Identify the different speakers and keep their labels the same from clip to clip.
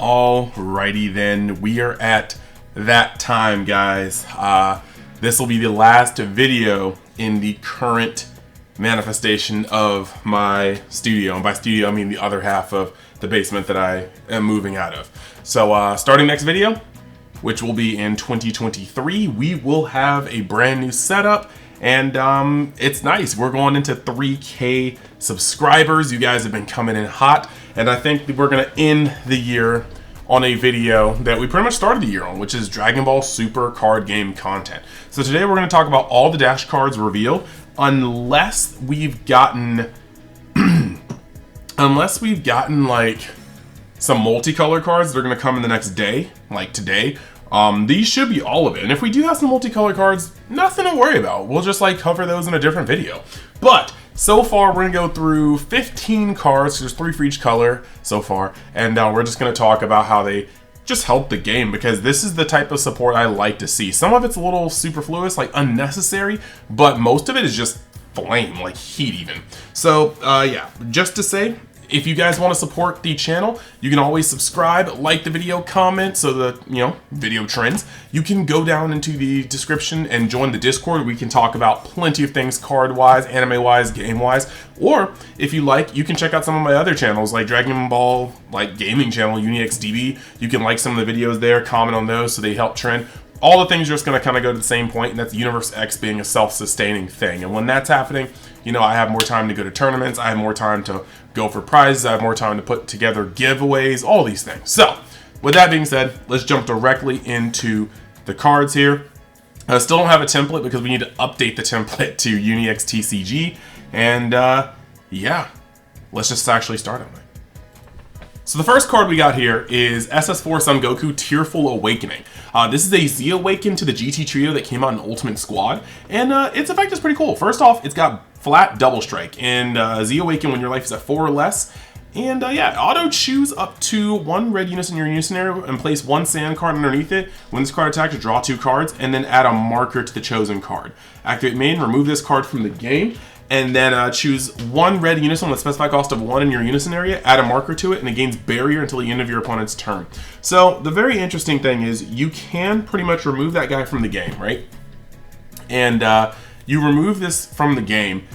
Speaker 1: Alrighty then, we are at that time, guys. This will be the last video in the current manifestation of my studio. And by studio, I mean the other half of the basement that I am moving out of. So starting next video, which will be in 2023, we will have a brand new setup. And it's nice. We're going into 3K subscribers. You guys have been coming in hot. And I think that we're going to end the year on a video that we pretty much started the year on, which is Dragon Ball Super card game content. So today we're going to talk about all the Dash cards revealed, unless we've gotten like some multicolor cards that are going to come in the next day, like today. These should be all of it. And if we do have some multicolor cards, nothing to worry about. We'll just like cover those in a different video. But so far, we're gonna go through 15 cards. There's 3 for each color so far. And we're just gonna talk about how they just help the game, because this is the type of support I like to see. Some of it's a little superfluous, like unnecessary, but most of it is just flame, like heat even. So yeah, just to say, if you guys want to support the channel, you can always subscribe, like the video, comment, so the video trends. You can go down into the description and join the Discord. We can talk about plenty of things card-wise, anime-wise, game-wise. Or if you like, you can check out some of my other channels, like Dragon Ball, like gaming channel, UniXDB. You can like some of the videos there, comment on those so they help trend. All the things are just going to kind of go to the same point, and that's Universe X being a self-sustaining thing. And when that's happening, I have more time to go to tournaments, I have more time to go for prizes, I have more time to put together giveaways, all these things. So, with that being said, let's jump directly into the cards here. I still don't have a template because we need to update the template to UniXTCG. And yeah, let's just actually start on it. So the first card we got here is SS4 Sun Goku Tearful Awakening. This is a Z Awaken to the GT trio that came out in Ultimate Squad, and its effect is pretty cool. First off, it's got flat double strike, and Z Awaken when your life is at 4 or less. And yeah, auto choose up to 1 red unison in your unison area and place 1 sand card underneath it. When this card attacks, draw 2 cards, and then add a marker to the chosen card. Activate main, remove this card from the game, and then choose 1 red unison with a specified cost of 1 in your unison area, add a marker to it, and it gains barrier until the end of your opponent's turn. So the very interesting thing is you can pretty much remove that guy from the game, right? And you remove this from the game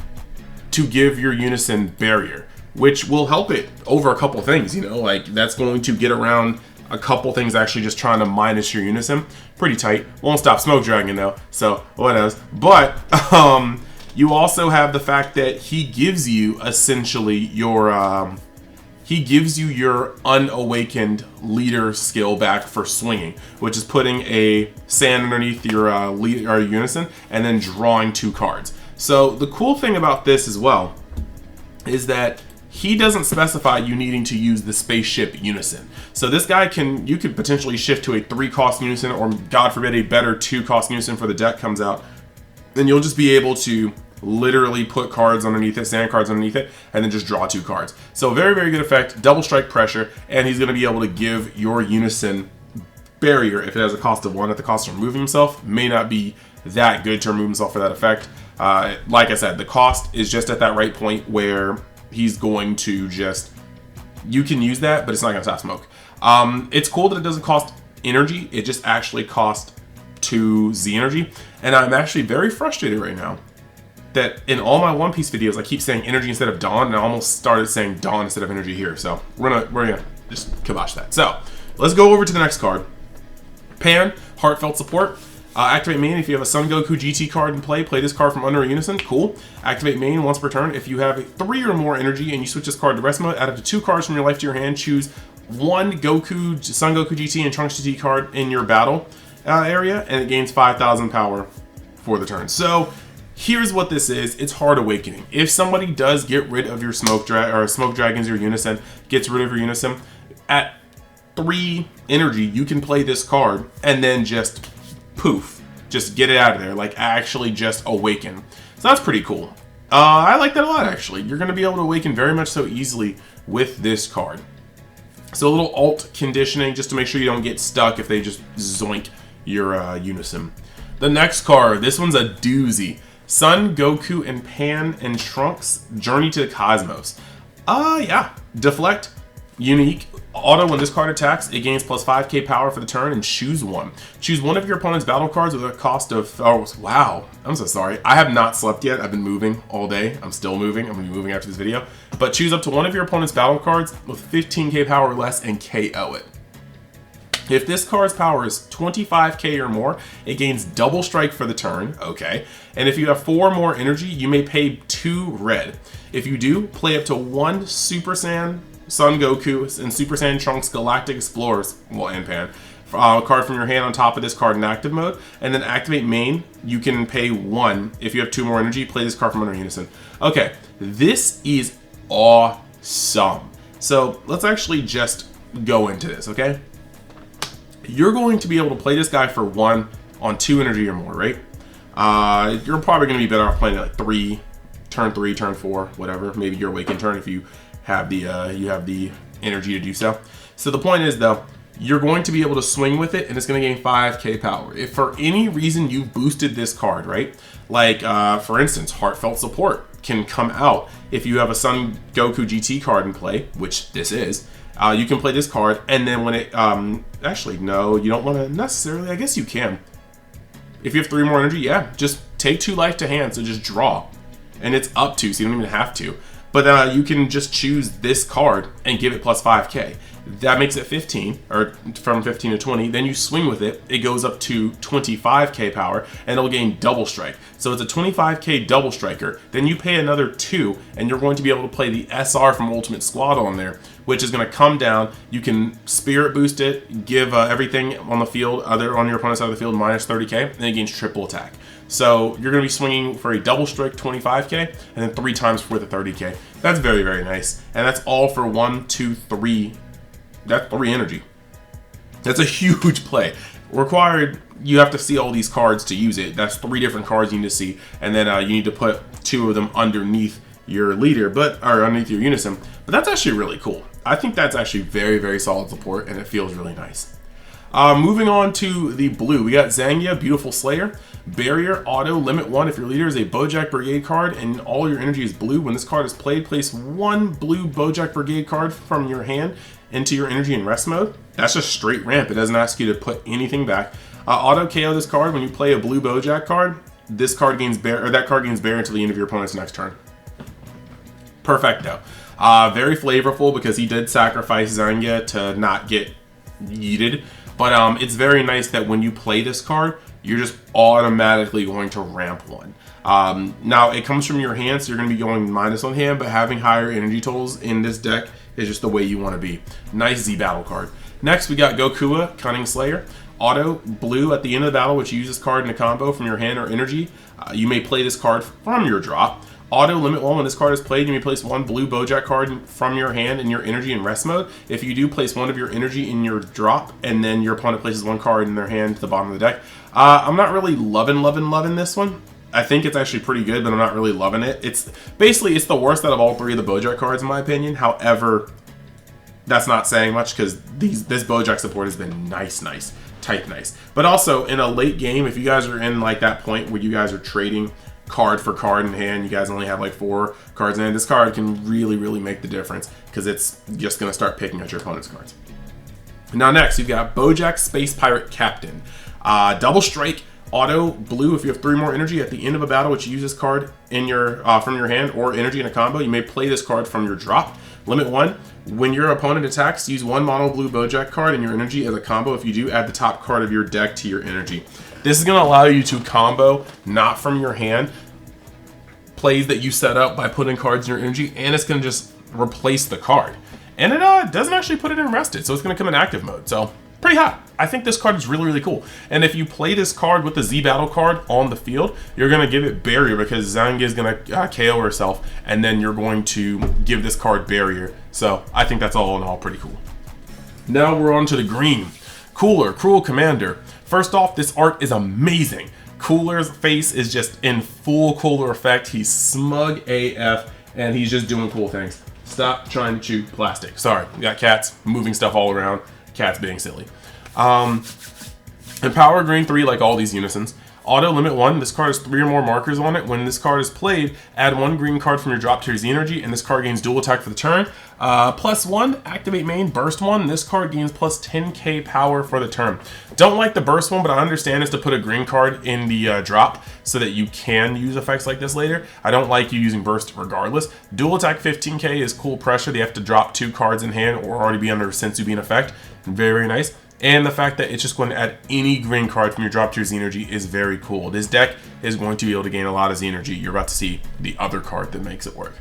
Speaker 1: to give your unison barrier, which will help it over a couple things, like that's going to get around a couple things actually just trying to minus your unison. Pretty tight. Won't stop Smoke Dragon though, so what else? But you also have the fact that he gives you essentially your unawakened leader skill back for swinging, which is putting a sand underneath your lead or unison and then drawing 2 cards. So the cool thing about this as well is that he doesn't specify you needing to use the spaceship unison. So this guy you could potentially shift to a 3-cost unison, or God forbid a better 2-cost unison for the deck comes out. Then you'll just be able to literally put cards underneath it, sand cards underneath it, and then just draw 2 cards. So very, very good effect, double strike pressure, and he's going to be able to give your unison barrier if it has a cost of 1 at the cost of removing himself. May not be that good to remove himself for that effect. Like I said, the cost is just at that right point where he's going to just, you can use that, but it's not going to stop smoke. It's cool that it doesn't cost energy, it just actually costs 2 Z energy, and I'm actually very frustrated right now that in all my One Piece videos, I keep saying energy instead of dawn, and I almost started saying dawn instead of energy here. So we're gonna just kibosh that. So let's go over to the next card. Pan, Heartfelt Support. Activate main if you have a Sun Goku GT card in play. Play this card from under a unison. Cool. Activate main once per turn. If you have 3 or more energy and you switch this card to rest mode, add up to 2 cards from your life to your hand. Choose 1 Sun Goku GT and Trunks GT card in your battle area, and it gains 5,000 power for the turn. So here's what this is. It's Hard Awakening. If somebody does get rid of your Smoke Dragons, your unison, gets rid of your unison, at 3 energy, you can play this card and then just poof, just get it out of there, like actually just awaken. So that's pretty cool. I like that a lot, actually. You're going to be able to awaken very much so easily with this card. So a little alt conditioning just to make sure you don't get stuck if they just zoink your unison. The next card, this one's a doozy. Sun, Goku, and Pan and Trunks Journey to the Cosmos. Yeah. Deflect, unique, Auto, when this card attacks, it gains plus 5k power for the turn and choose one. Choose one of your opponent's battle cards with a cost of, oh wow, I'm so sorry. I have not slept yet. I've been moving all day. I'm still moving. I'm gonna be moving after this video. But choose up to one of your opponent's battle cards with 15k power or less and KO it. If this card's power is 25k or more, it gains double strike for the turn, okay. And if you have 4 more energy, you may pay 2 red. If you do, play up to 1 Super Saiyan Sun Goku and Super Saiyan Trunks Galactic Explorers, well, and Pan, card from your hand on top of this card in active mode, and then activate main. You can pay 1. If you have 2 more energy, play this card from under Unison. Okay, this is awesome. So let's actually just go into this, okay? You're going to be able to play this guy for 1 on 2 energy or more, right? You're probably going to be better off playing it like turn 3, turn 4, whatever. Maybe your awakened turn if you have the energy to do so. So the point is though, you're going to be able to swing with it and it's going to gain 5k power. If for any reason you've boosted this card, right? Like for instance, Heartfelt Support can come out if you have a Sun Goku GT card in play, which this is. You can play this card, and then when it, actually, no, you don't want to necessarily, I guess you can. If you have 3 more energy, yeah, just take 2 life to hand, so just draw. And it's up to, so you don't even have to. But you can just choose this card and give it plus 5k. That makes it 15, or from 15 to 20. Then you swing with it, it goes up to 25k power, and it'll gain double strike. So it's a 25k double striker. Then you pay another 2, and you're going to be able to play the SR from Ultimate Squad on there, which is going to come down. You can spirit boost it, give everything on the field, other on your opponent's side of the field, minus 30k, and it gains triple attack. So you're going to be swinging for a double strike 25k, and then 3 times worth of 30k. That's very, very nice. And that's all for 1, 2, 3. That's 3 energy. That's a huge play. Required, you have to see all these cards to use it. That's 3 different cards you need to see, and then you need to put 2 of them underneath your leader, or underneath your Unison. But that's actually really cool. I think that's actually very, very solid support, and it feels really nice. Moving on to the blue, we got Zangia, Beautiful Slayer, Barrier, Auto, Limit 1. If your leader is a Bojack Brigade card and all your energy is blue, when this card is played, place 1 blue Bojack Brigade card from your hand into your energy in rest mode. That's just straight ramp. It doesn't ask you to put anything back. Auto KO this card when you play a blue Bojack card. This card gains Barrier, or that card gains Barrier until the end of your opponent's next turn. Perfecto. Very flavorful because he did sacrifice Zangia to not get yeeted. But it's very nice that when you play this card, you're just automatically going to ramp 1. Now, it comes from your hand, so you're going to be going minus on hand, but having higher energy totals in this deck is just the way you want to be. Nice Z battle card. Next, we got Goku, Cunning Slayer. Auto, blue, at the end of the battle, which you use this card in a combo from your hand or energy. You may play this card from your drop. Auto, limit 1, when this card is played, you may place 1 blue Bojack card from your hand in your energy in rest mode. If you do, place 1 of your energy in your drop, and then your opponent places 1 card in their hand to the bottom of the deck. I'm not really loving this one. I think it's actually pretty good, but I'm not really loving it. It's basically, it's the worst out of all 3 of the Bojack cards in my opinion. However, that's not saying much because this Bojack support has been nice, type nice. But also in a late game, if you guys are in like that point where you guys are trading card for card in hand, you guys only have like 4 cards in hand, this card can really, really make the difference because it's just going to start picking at your opponent's cards. Now next, you've got Bojack Space Pirate Captain. Double strike, auto, blue. If you have 3 more energy at the end of a battle, which you use this card in your from your hand or energy in a combo, you may play this card from your drop. Limit 1, when your opponent attacks, use 1 mono blue Bojack card in your energy as a combo. If you do, add the top card of your deck to your energy. This is going to allow you to combo, not from your hand, plays that you set up by putting cards in your energy, and it's going to just replace the card. And it doesn't actually put it in rested, so it's going to come in active mode. So, pretty hot. I think this card is really, really cool. And if you play this card with the Z Battle card on the field, you're going to give it Barrier because Zangia is going to KO herself, and then you're going to give this card Barrier. So, I think that's all in all pretty cool. Now we're on to the green. Cooler, Cruel Commander. First off, this art is amazing. Cooler's face is just in full Cooler effect. He's smug AF, and he's just doing cool things. Stop trying to chew plastic. Sorry, we got cats moving stuff all around. Cats being silly. Empower Green 3, like all these Unisons. Auto limit 1. This card has 3 or more markers on it. When this card is played, add 1 green card from your drop to your Z energy, and this card gains dual attack for the turn. +1, activate main, burst 1. This card gains plus 10k power for the turn. Don't like the burst one, but I understand is to put a green card in the drop so that you can use effects like this later. I don't like you using burst regardless. Dual attack 15k is cool pressure. They have to drop 2 cards in hand or already be under Sensu being effect. Very, very nice. And the fact that it's just going to add any green card from your drop to your Z energy is very cool. This deck is going to be able to gain a lot of Z energy. You're about to see the other card that makes it work.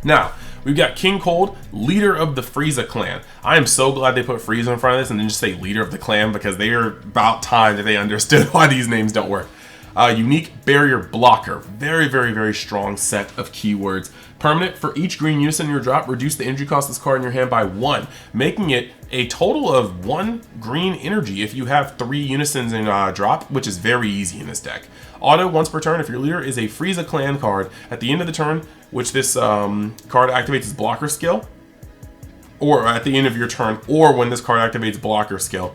Speaker 1: Now, we've got King Cold, leader of the Frieza clan. I am so glad they put Frieza in front of this and then just say leader of the clan, because they are about time that they understood why these names don't work. Unique barrier blocker. Very, very, very strong set of keywords. Permanent, for each green unison in your drop, reduce the energy cost of this card in your hand by 1, making it a total of 1 green energy if you have 3 unisons in drop, which is very easy in this deck. Auto, once per turn, if your leader is a Frieza clan card, at the end of the turn, which this card activates its blocker skill, or at the end of your turn, or when this card activates blocker skill,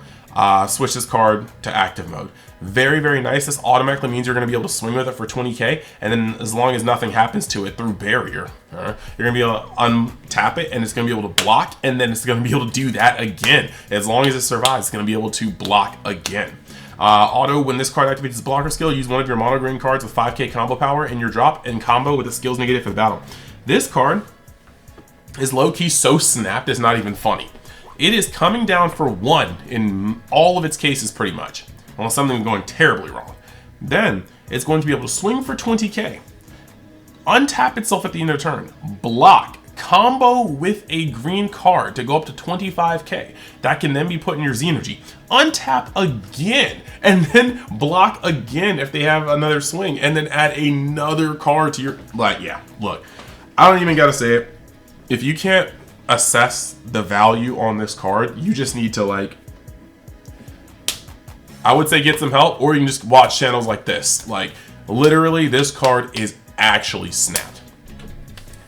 Speaker 1: switch this card to active mode. Very, very nice. This automatically means you're going to be able to swing with it for 20k, and then as long as nothing happens to it through barrier, you're going to be able to untap it, and it's going to be able to block, and then it's going to be able to do that again. As long as it survives, it's going to be able to block again. Auto, when this card activates its blocker skill, use one of your mono green cards with 5k combo power in your drop and combo with the skills negative for the battle. This card is low-key so snapped it's not even funny. It is coming down for 1 in all of its cases pretty much, unless something's going terribly wrong. Then it's going to be able to swing for 20k, untap itself at the end of the turn, block, combo with a green card to go up to 25k. That can then be put in your Z energy, untap again, and then block again if they have another swing, and then add another card to your, like, yeah, look, I don't even gotta say it. If you can't assess the value on this card, you just need to, like, I would say get some help, or you can just watch channels like this. Like, literally, this card is actually snapped.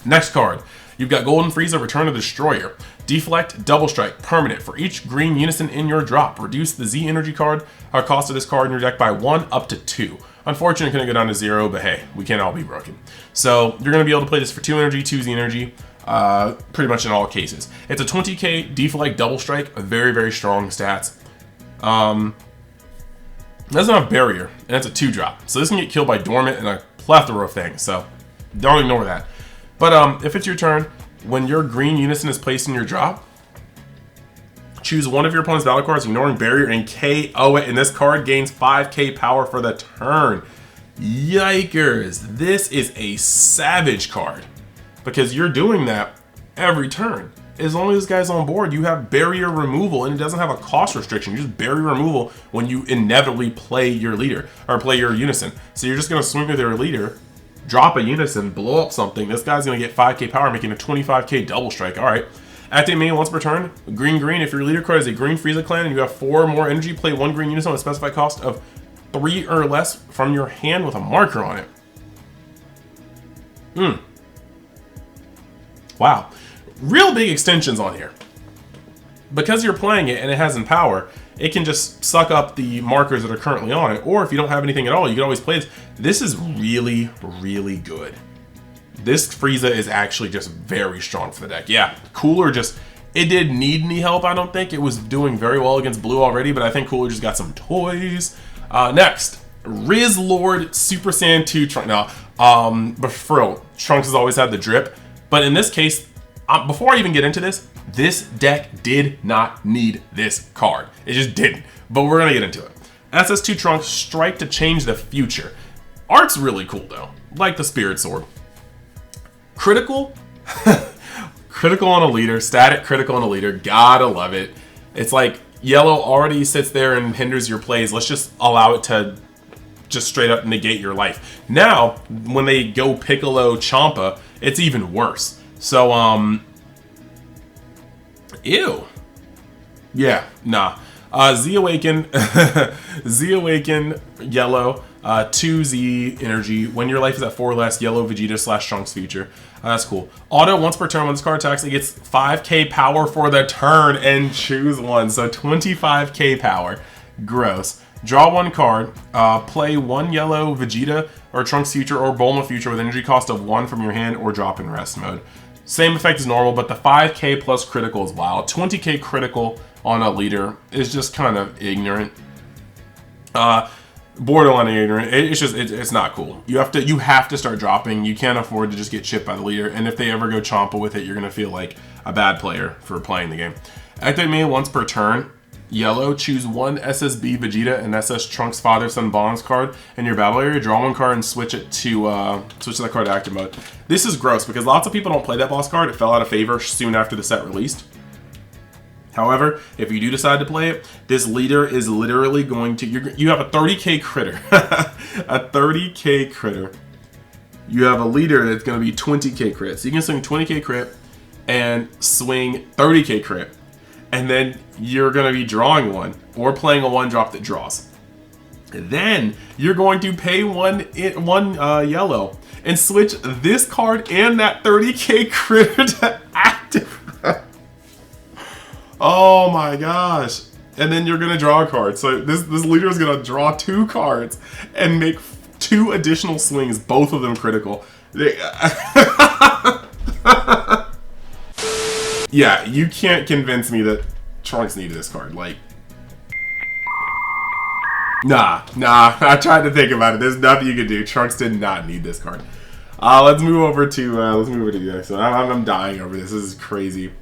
Speaker 1: Next card, you've got Golden Frieza, Return of the Destroyer. Deflect, Double Strike, permanent. For each green unison in your drop, reduce the Z energy card cost of this card in your deck by 1 up to 2. Unfortunately, it couldn't go down to 0, but hey, we can't all be broken. So you're going to be able to play this for 2 energy, 2 Z energy, pretty much in all cases. It's a 20k Deflect, Double Strike, very, very strong stats. It doesn't have barrier, and it's a 2-drop. So this can get killed by Dormant and a plethora of things, so don't ignore that. But if it's your turn, when your green unison is placed in your drop, choose one of your opponent's battle cards, ignoring barrier, and KO it, and this card gains 5k power for the turn. Yikers, this is a savage card, because you're doing that every turn. As long as this guy's on board, you have barrier removal, and it doesn't have a cost restriction. You just barrier removal when you inevitably play your leader, or play your unison. So you're just going to swing with your leader, drop a unison, blow up something. This guy's going to get 5k power, making a 25k double strike. All right. Activate main once per turn. Green, green. If your leader card is a green Frieza clan and you have 4 more energy, play 1 green unison with a specified cost of 3 or less from your hand with a marker on it. Wow. Real big extensions on here. Because you're playing it and it has Empower, it can just suck up the markers that are currently on it. Or if you don't have anything at all, you can always play this. This is really, really good. This Frieza is actually just very strong for the deck. Yeah, Cooler just, it didn't need any help, I don't think. It was doing very well against Blue already, but I think Cooler just got some toys. Next, Riz Lord Super Saiyan 2 Trunks. Now, but for real, Trunks has always had the drip. But in this case, before I even get into this deck did not need this card. It just didn't. But we're going to get into it. SS2 Trunks, Strike to Change the Future. Art's really cool, though. Like the Spirit Sword. Critical. Critical on a leader. Static critical on a leader. Gotta love it. It's like yellow already sits there and hinders your plays. Let's just allow it to just straight up negate your life. Now, when they go Piccolo Champa, it's even worse. So, ew. Yeah, nah. Z Awaken, Z Awaken, yellow, 2 Z energy. When your life is at 4 or less, yellow Vegeta / Trunks Future. That's cool. Auto, once per turn when this card attacks, it gets 5k power for the turn and choose one. So 25k power. Gross. Draw one card, play one yellow Vegeta or Trunks Future or Bulma Future with energy cost of 1 from your hand or drop in rest mode. Same effect as normal, but the 5k plus critical is wild. 20k critical on a leader is just kind of ignorant. Borderline ignorant. It's not cool. You have to start dropping. You can't afford to just get chipped by the leader, and if they ever go Champa with it, you're gonna feel like a bad player for playing the game. Activate main once per turn. Yellow, choose one SSB Vegeta and SS Trunks Father Son Bonds card in your battle area. Draw one card and switch it to that card to active mode. This is gross because lots of people don't play that boss card. It fell out of favor soon after the set released. However, if you do decide to play it, this leader is literally going to... You have a 30k critter. A 30k critter. You have a leader that's going to be 20k crit. So you can swing 20k crit and swing 30k crit. And then you're going to be drawing one or playing a 1-drop that draws. Then you're going to pay one yellow and switch this card and that 30k critter to active. Oh my gosh. And then you're going to draw a card. So this leader is going to draw 2 cards and make 2 additional swings, both of them critical. Yeah, you can't convince me that Trunks needed this card. Like, nah. I tried to think about it. There's nothing you can do. Trunks did not need this card. Let's move over to the next one. I'm dying over this. This is crazy.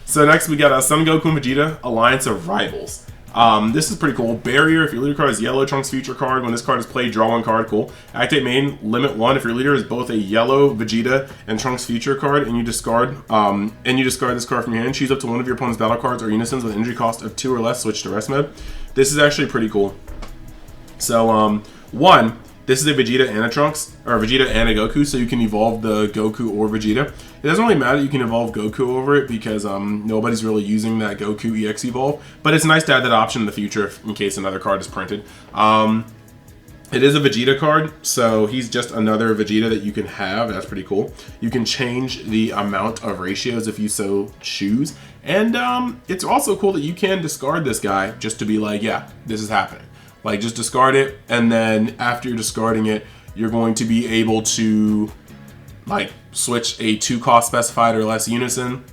Speaker 1: So next we got Sun Goku and Vegeta Alliance of Rivals. This is pretty cool. Barrier, if your leader card is yellow, Trunks Future card. When this card is played, draw one card. Cool. Activate main, limit 1. If your leader is both a yellow Vegeta and Trunks Future card, and you discard this card from your hand, choose up to one of your opponent's battle cards or unisons with energy cost of 2 or less. Switch to rest mode. This is actually pretty cool. So, 1. This is a Vegeta and a Trunks, or a Vegeta and a Goku, so you can evolve the Goku or Vegeta. It doesn't really matter that you can evolve Goku over it because nobody's really using that Goku EX evolve, but it's nice to add that option in the future in case another card is printed. It is a Vegeta card, so he's just another Vegeta that you can have. That's pretty cool. You can change the amount of ratios if you so choose, and it's also cool that you can discard this guy just to be like, yeah, this is happening. Like, just discard it, and then after you're discarding it, you're going to be able to, like, switch a 2-cost specified or less unison,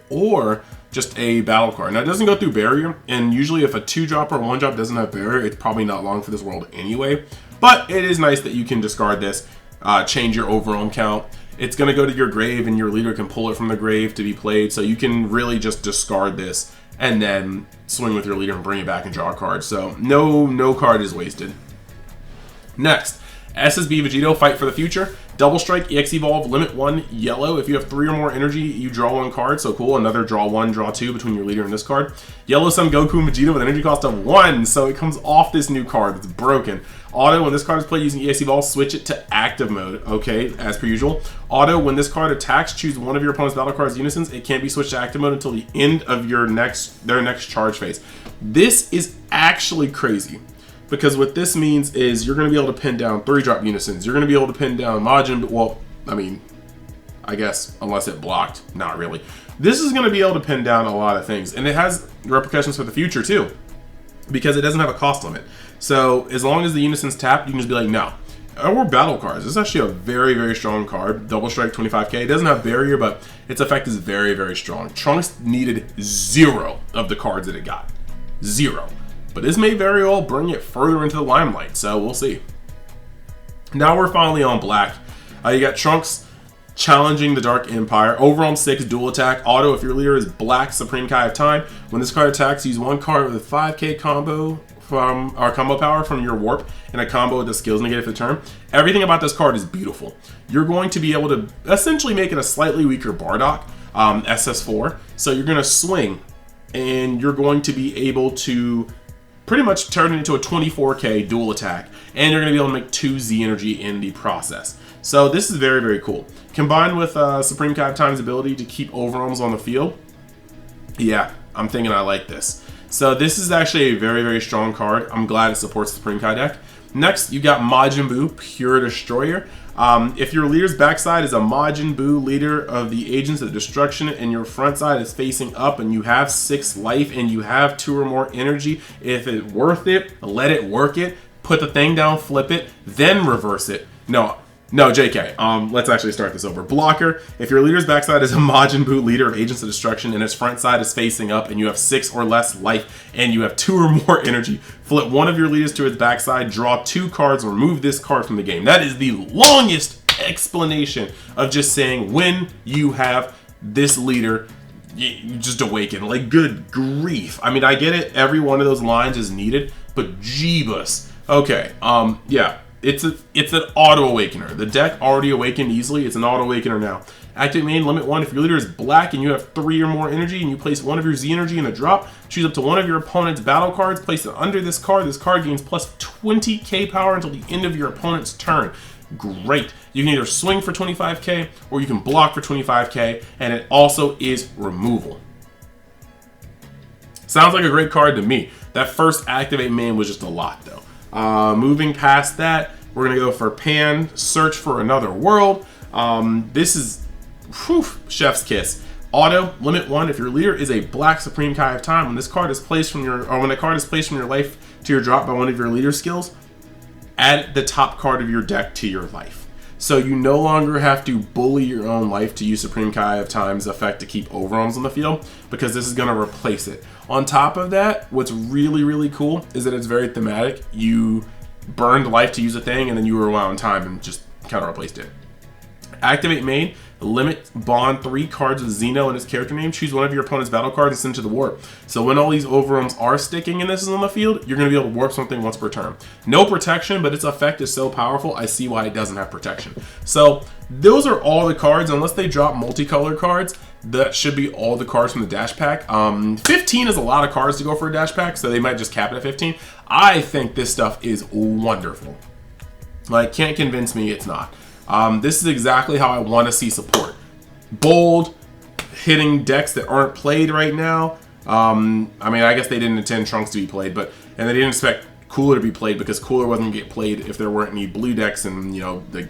Speaker 1: or just a battle card. Now, it doesn't go through barrier, and usually if a 2-drop or 1-drop doesn't have barrier, it's probably not long for this world anyway. But it is nice that you can discard this, change your overall count. It's going to go to your grave, and your leader can pull it from the grave to be played, so you can really just discard this and then swing with your leader and bring it back and draw a card. So no card is wasted. Next, SSB Vegeta Fight for the Future. Double Strike, EX Evolve, limit 1, yellow. If you have 3 or more energy, you draw 1 card. So cool, another draw 1, draw 2 between your leader and this card. Yellow Sun Goku and Vegeta with an energy cost of 1. So it comes off this new card that's broken. Auto, when this card is played using EX Evolve, switch it to active mode. Okay, as per usual. Auto, when this card attacks, choose one of your opponent's battle cards unisons. It can't be switched to active mode until the end of their next charge phase. This is actually crazy, because what this means is you're going to be able to pin down 3-drop unisons. You're going to be able to pin down Majin Buu. Well, I mean, I guess unless it blocked. Not really. This is going to be able to pin down a lot of things, and it has repercussions for the future too, because it doesn't have a cost limit. So as long as the unison's tapped, you can just be like, no. Or battle cards. This is actually a very, very strong card. Double Strike, 25k. It doesn't have barrier, but its effect is very, very strong. Trunks needed 0 of the cards that it got. 0. But this may very well bring it further into the limelight, so we'll see. Now we're finally on black. You got Trunks challenging the Dark Empire. Over on 6, dual attack. Auto, if your leader is black, Supreme Kai of Time. When this card attacks, use 1 card with a 5k combo from our combo power from your warp and a combo with the skills negative for the turn. Everything about this card is beautiful. You're going to be able to essentially make it a slightly weaker Bardock, SS4. So you're going to swing, and you're going to be able to pretty much turn it into a 24k dual attack, and you're going to be able to make 2 Z energy in the process. So this is very, very cool. Combined with Supreme Kai of Time's ability to keep overarms on the field, yeah, I'm thinking I like this. So this is actually a very, very strong card. I'm glad it supports the Supreme Kai deck. Next, you got Majin Buu, Pure Destroyer. If your leader's backside is a Majin Buu, leader of the Agents of Destruction, and your front side is facing up and you have 6 life and you have 2 or more energy, if it's worth it, let it work it, put the thing down, flip it, then reverse it. No, JK. Let's actually start this over. Blocker, if your leader's backside is a Majin Buu, leader of Agents of Destruction, and its front side is facing up, and you have 6 or less life, and you have 2 or more energy, flip one of your leaders to its backside, draw 2 cards, remove this card from the game. That is the longest explanation of just saying when you have this leader, you just awaken. Like, good grief. I mean, I get it. Every one of those lines is needed, but jeebus. Okay, yeah. It's an auto awakener. The deck already awakened easily. It's an auto awakener now. Activate main, limit 1. If your leader is black and you have 3 or more energy and you place one of your Z energy in a drop, choose up to one of your opponent's battle cards, place it under this card. This card gains plus 20k power until the end of your opponent's turn. Great. You can either swing for 25k or you can block for 25k, and it also is removal. Sounds like a great card to me. That first activate main was just a lot though. Moving past that, we're gonna go for Pan, Search for Another World. This is chef's kiss. Auto, limit 1. If your leader is a black Supreme Kai of Time, when this card is placed from your, or when a card is placed from your life to your drop by one of your leader skills, add the top card of your deck to your life. So you no longer have to bully your own life to use Supreme Kai of Time's effect to keep overarms on the field, because this is going to replace it. On top of that, what's really, really cool is that it's very thematic. You burned life to use a thing, and then you rewound time and just kind of replaced it. Activate main, limit bond 3 cards with Xeno and his character name. Choose one of your opponent's battle cards and send to the warp. So when all these overarms are sticking and this is on the field, you're going to be able to warp something once per turn. No protection, but its effect is so powerful, I see why it doesn't have protection. So those are all the cards, unless they drop multicolored cards. That should be all the cards from the dash pack. 15 is a lot of cards to go for a dash pack, so they might just cap it at 15. I think this stuff is wonderful. Like, can't convince me it's not. This is exactly how I want to see support. Bold, hitting decks that aren't played right now. I mean, I guess they didn't intend Trunks to be played, and they didn't expect Cooler to be played, because Cooler wasn't going to get played if there weren't any blue decks, and, you know, the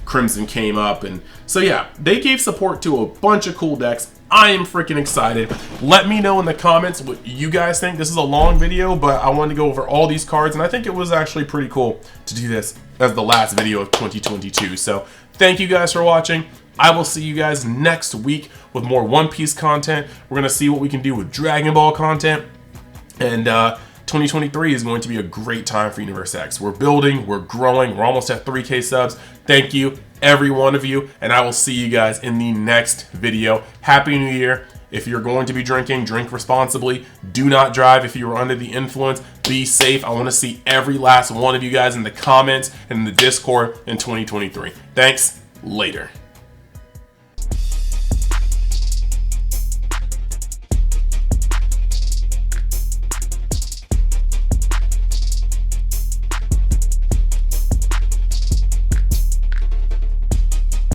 Speaker 1: Crimson came up. And so, yeah, they gave support to a bunch of cool decks. I am freaking excited. Let me know in the comments what you guys think. This is a long video, but I wanted to go over all these cards, and I think it was actually pretty cool to do this as the last video of 2022. So thank you guys for watching. I will see you guys next week with more One Piece content. We're going to see what we can do with Dragon Ball content. And 2023 is going to be a great time for Universe X. We're building, we're growing, we're almost at 3K subs. Thank you, every one of you, and I will see you guys in the next video. Happy New Year. If you're going to be drinking, drink responsibly. Do not drive if you are under the influence. Be safe. I want to see every last one of you guys in the comments and in the Discord in 2023. Thanks. Later.